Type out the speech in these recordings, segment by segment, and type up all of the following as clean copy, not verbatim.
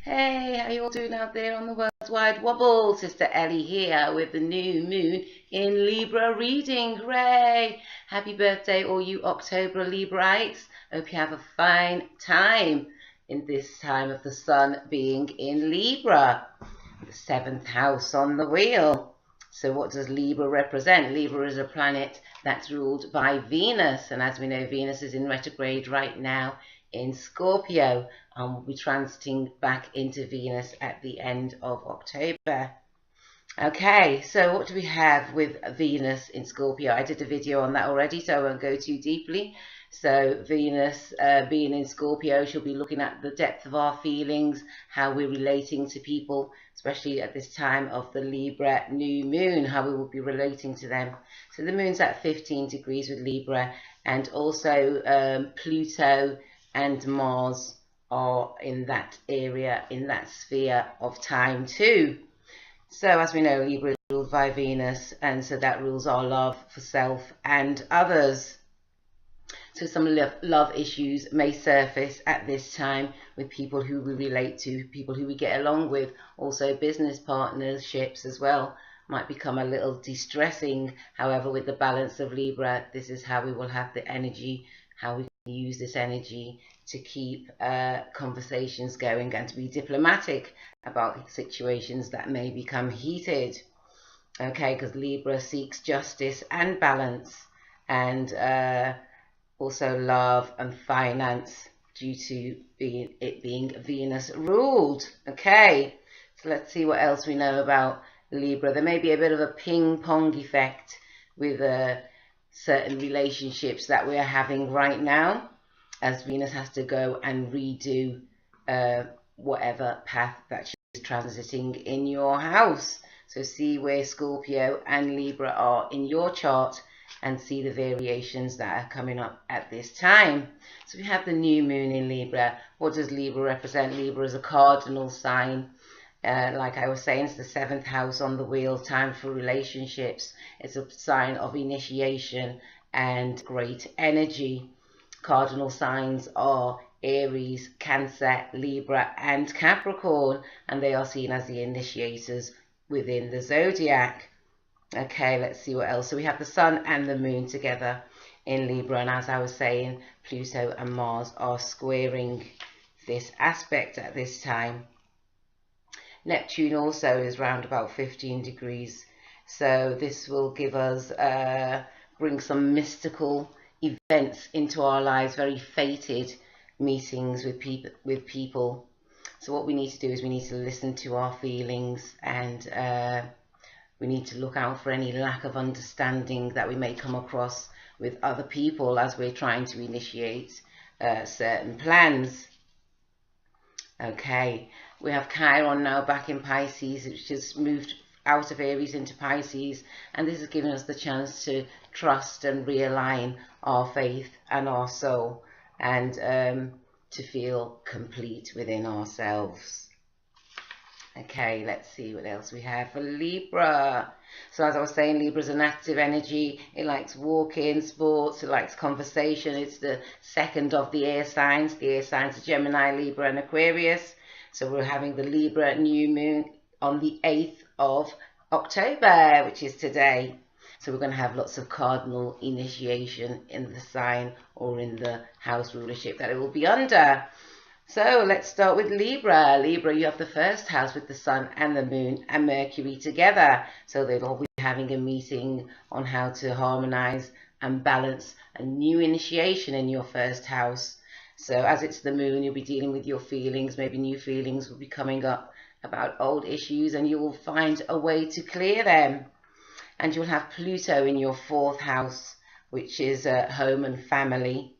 Hey, how you all doing out there on the World's Wide Wobble? Sister Ellie here with the new moon in Libra reading. Hooray! Happy birthday all you October Librites. Hope you have a fine time in this time of the sun being in Libra, the seventh house on the wheel. So what does Libra represent? Libra is a planet that's ruled by Venus, and as we know, Venus is in retrograde right now in Scorpio, and we'll be transiting back into Venus at the end of October. Okay, so what do we have with Venus in Scorpio? I did a video on that already, so I won't go too deeply. So Venus being in Scorpio, she'll be looking at the depth of our feelings, how we're relating to people, especially at this time of the Libra new moon, how we will be relating to them. So the moon's at 15 degrees with Libra, and also Pluto and Mars are in that area, in that sphere of time too. So as we know, Libra is ruled by Venus, and so that rules our love for self and others. So some love issues may surface at this time with people who we relate to, people who we get along with. Also business partnerships as well might become a little distressing. However, with the balance of Libra, this is how we will have the energy, how we can use this energy to keep conversations going and to be diplomatic about situations that may become heated. Okay, because Libra seeks justice and balance, and also love and finance due to it being Venus ruled. Okay, so let's see what else we know about Libra. There may be a bit of a ping pong effect with certain relationships that we're having right now, as Venus has to go and redo whatever path that she's transiting in your house. So see where Scorpio and Libra are in your chart and see the variations that are coming up at this time. So we have the new moon in Libra. What does Libra represent? Libra is a cardinal sign. Like I was saying, it's the seventh house on the wheel, time for relationships. It's a sign of initiation and great energy. Cardinal signs are Aries, Cancer, Libra, and Capricorn, and they are seen as the initiators within the zodiac. Okay, let's see what else. So we have the sun and the moon together in Libra, and as I was saying, Pluto and Mars are squaring this aspect at this time. Neptune also is round about 15 degrees, so this will give us bring some mystical events into our lives, very fated meetings with people. So what we need to do is we need to listen to our feelings, and we need to look out for any lack of understanding that we may come across with other people as we're trying to initiate certain plans. Okay, we have Chiron now back in Pisces, which has moved out of Aries into Pisces, and this has given us the chance to trust and realign our faith and our soul, and to feel complete within ourselves. Okay, let's see what else we have for Libra. So as I was saying, Libra is an active energy. It likes walking, sports, it likes conversation. It's the second of the air signs. The air signs are Gemini, Libra, and Aquarius. So we're having the Libra new moon on the 8th of October, which is today. So we're going to have lots of cardinal initiation in the sign or in the house rulership that it will be under. So let's start with Libra. Libra, you have the first house with the sun and the moon and Mercury together. So they'll all be having a meeting on how to harmonize and balance a new initiation in your first house. So as it's the moon, you'll be dealing with your feelings. Maybe new feelings will be coming up about old issues, and you will find a way to clear them. And you'll have Pluto in your fourth house, which is home and family.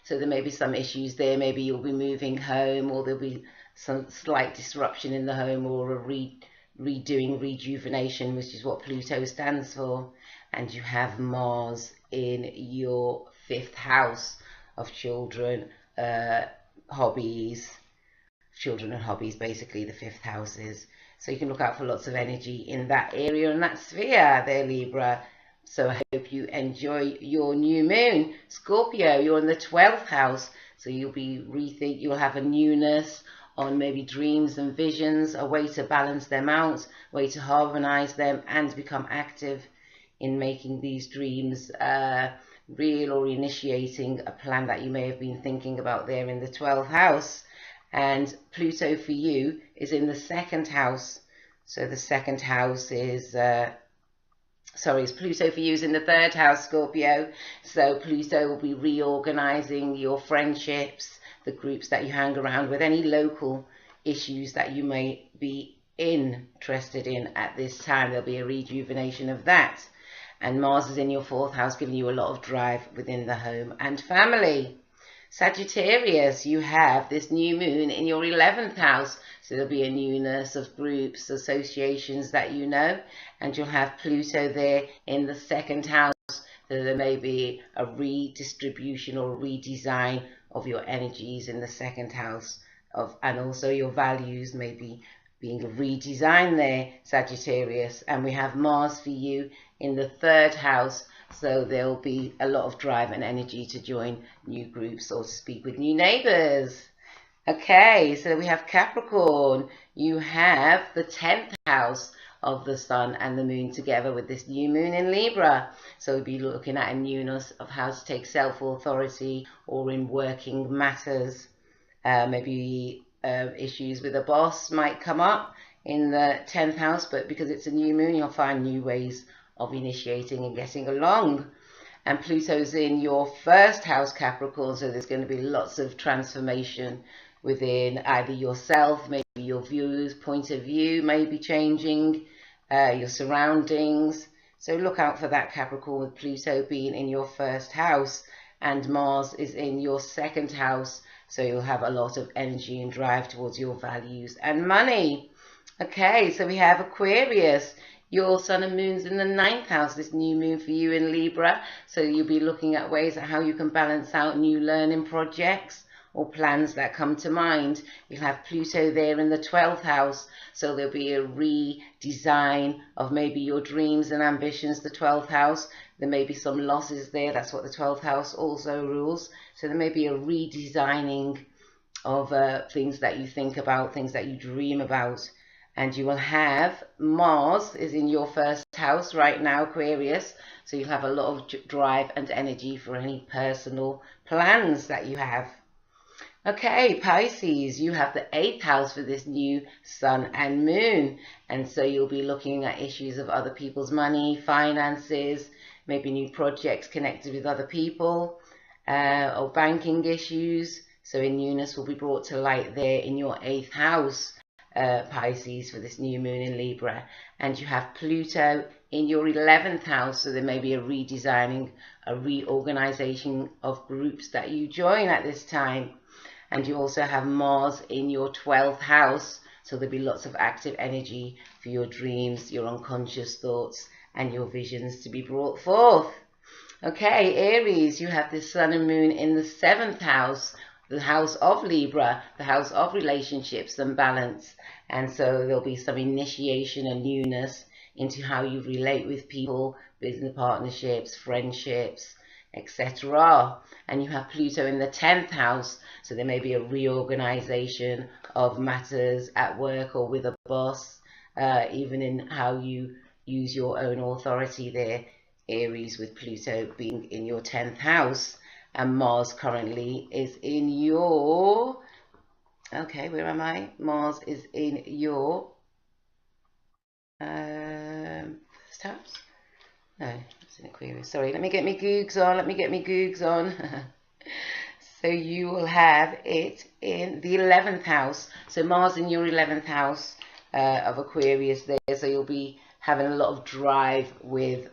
So there may be some issues there. Maybe you'll be moving home, or there'll be some slight disruption in the home, or a redoing, rejuvenation, which is what Pluto stands for. And you have Mars in your fifth house of children, hobbies. Children and hobbies, basically, the fifth house is. So you can look out for lots of energy in that area and that sphere there, Libra. So I hope you enjoy your new moon. Scorpio, you're in the 12th house, so you'll have a newness on maybe dreams and visions, a way to balance them out, a way to harmonize them and become active in making these dreams real, or initiating a plan that you may have been thinking about there in the 12th house. And Pluto for you is in the 2nd house. So the 2nd house is Pluto for you is in the 3rd house, Scorpio. So Pluto will be reorganizing your friendships, the groups that you hang around with, any local issues that you may be interested in at this time. There'll be a rejuvenation of that. And Mars is in your 4th house, giving you a lot of drive within the home and family. Sagittarius, you have this new moon in your 11th house. So there'll be a newness of groups, associations that you know. And you'll have Pluto there in the 2nd house. So there may be a redistribution or redesign of your energies in the 2nd house. And also your values may be being redesigned there, Sagittarius. And we have Mars for you in the 3rd house. So there'll be a lot of drive and energy to join new groups or to speak with new neighbors. Okay, so we have Capricorn. You have the 10th house of the sun and the moon together with this new moon in Libra. So we'll be looking at a newness of how to take self-authority or in working matters. Maybe issues with a boss might come up in the 10th house, but because it's a new moon, you'll find new ways of initiating and getting along. And Pluto's in your 1st house, Capricorn, so there's going to be lots of transformation within either yourself, maybe your views, point of view may be changing, your surroundings. So look out for that, Capricorn, with Pluto being in your 1st house, and Mars is in your 2nd house. So you'll have a lot of energy and drive towards your values and money. Okay, so we have Aquarius. Your sun and moon's in the 9th house, this new moon for you in Libra. So you'll be looking at ways at how you can balance out new learning projects or plans that come to mind. You'll have Pluto there in the 12th house. So there'll be a redesign of maybe your dreams and ambitions, the 12th house. There may be some losses there. That's what the 12th house also rules. So there may be a redesigning of things that you think about, things that you dream about. And you will have Mars is in your 1st house right now, Aquarius. So you'll have a lot of drive and energy for any personal plans that you have. Okay, Pisces, you have the 8th house for this new sun and moon. And so you'll be looking at issues of other people's money, finances, maybe new projects connected with other people, or banking issues. So a newness will be brought to light there in your 8th house, Pisces, for this new moon in Libra. And you have Pluto in your 11th house. So there may be a redesigning, a reorganization of groups that you join at this time. And you also have Mars in your 12th house. So there'll be lots of active energy for your dreams, your unconscious thoughts, and your visions to be brought forth. Okay, Aries, you have the sun and moon in the 7th house, the house of Libra, the house of relationships and balance. And so there'll be some initiation and newness into how you relate with people, business partnerships, friendships, etc. And you have Pluto in the 10th house, so there may be a reorganization of matters at work or with a boss, even in how you use your own authority there, Aries, with Pluto being in your 10th house. And Mars currently is in your, okay, where am I? Mars is in your 1st house? No, it's in Aquarius. Sorry, let me get me googs on. So you will have it in the 11th house. So Mars in your 11th house of Aquarius there. So you'll be having a lot of drive with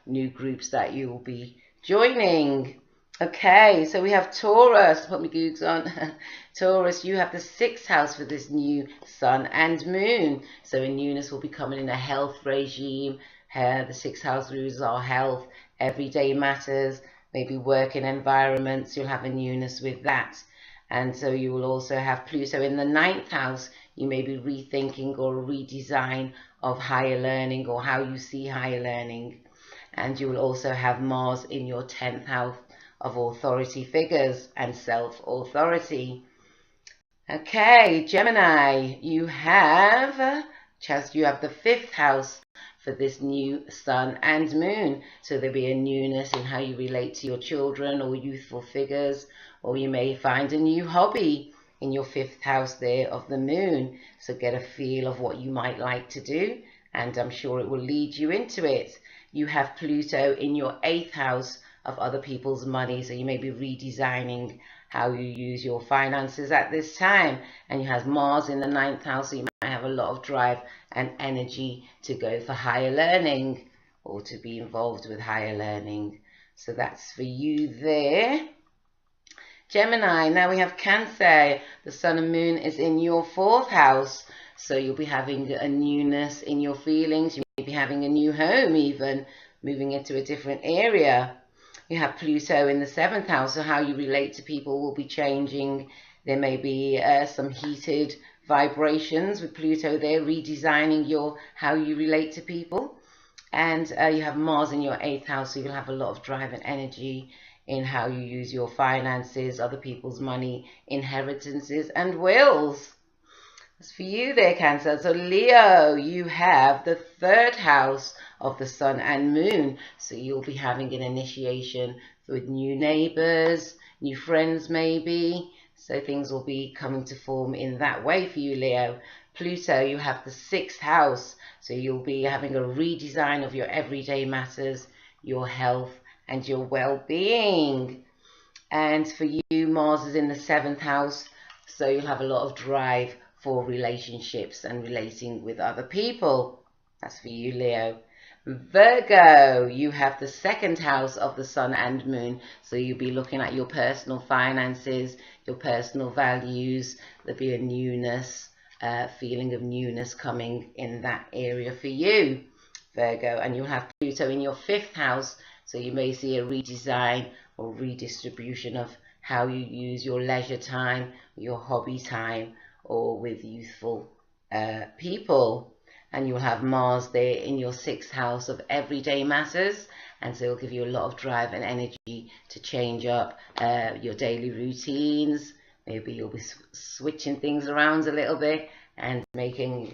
new groups that you will be joining. Okay, so we have Taurus. Put my googs on. Taurus, you have the 6th house for this new sun and moon. So a newness will be coming in, a health regime. The 6th house rules are health, everyday matters, maybe working environments. You'll have a newness with that. And so you will also have Pluto in the 9th house. You may be rethinking or redesign of higher learning or how you see higher learning. And you will also have Mars in your 10th house of authority figures and self-authority. Okay, Gemini, you have the fifth house for this new sun and moon. So there'll be a newness in how you relate to your children or youthful figures, or you may find a new hobby in your fifth house there of the moon. So get a feel of what you might like to do, and I'm sure it will lead you into it. You have Pluto in your eighth house of other people's money, so you may be redesigning how you use your finances at this time. And you have Mars in the ninth house, so you might have a lot of drive and energy to go for higher learning or to be involved with higher learning. So that's for you there. Gemini, now we have Cancer. The sun and moon is in your fourth house, so you'll be having a newness in your feelings. You may be having a new home, even moving into a different area. You have Pluto in the seventh house, so how you relate to people will be changing. There may be some heated vibrations with Pluto there, redesigning how you relate to people. And you have Mars in your eighth house, so you'll have a lot of drive and energy in how you use your finances, other people's money, inheritances, and wills. That's for you there, Cancer. So Leo, you have the third house of the sun and moon. So you'll be having an initiation with new neighbors, new friends maybe. So things will be coming to form in that way for you, Leo. Pluto, you have the sixth house. So you'll be having a redesign of your everyday matters, your health, and your well-being. And for you, Mars is in the seventh house. So you'll have a lot of drive for relationships and relating with other people. That's for you, Leo. Virgo, you have the second house of the sun and moon, so you'll be looking at your personal finances, your personal values. There'll be a newness, feeling of newness coming in that area for you, Virgo. And you'll have Pluto in your fifth house, so you may see a redesign or redistribution of how you use your leisure time, your hobby time, or with youthful people. And you'll have Mars there in your sixth house of everyday matters, and so it'll give you a lot of drive and energy to change up your daily routines. Maybe you'll be switching things around a little bit and making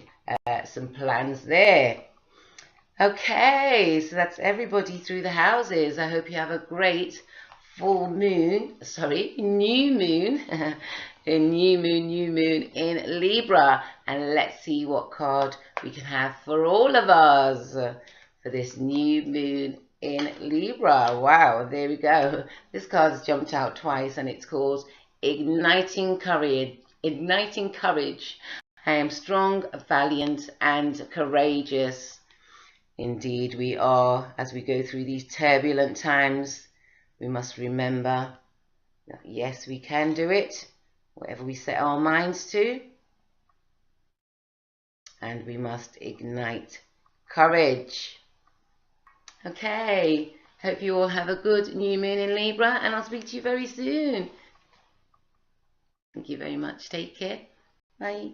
some plans there. Okay, so that's everybody through the houses. I hope you have a great new moon, a new moon in Libra. And let's see what card we can have for all of us for this new moon in Libra. Wow, there we go. This card has jumped out twice, and it's called Igniting Courage. Igniting Courage. I am strong, valiant, and courageous. Indeed we are. As we go through these turbulent times, we must remember that yes, we can do it, whatever we set our minds to, and we must ignite courage. Okay, hope you all have a good new moon in Libra, and I'll speak to you very soon. Thank you very much. Take care. Bye.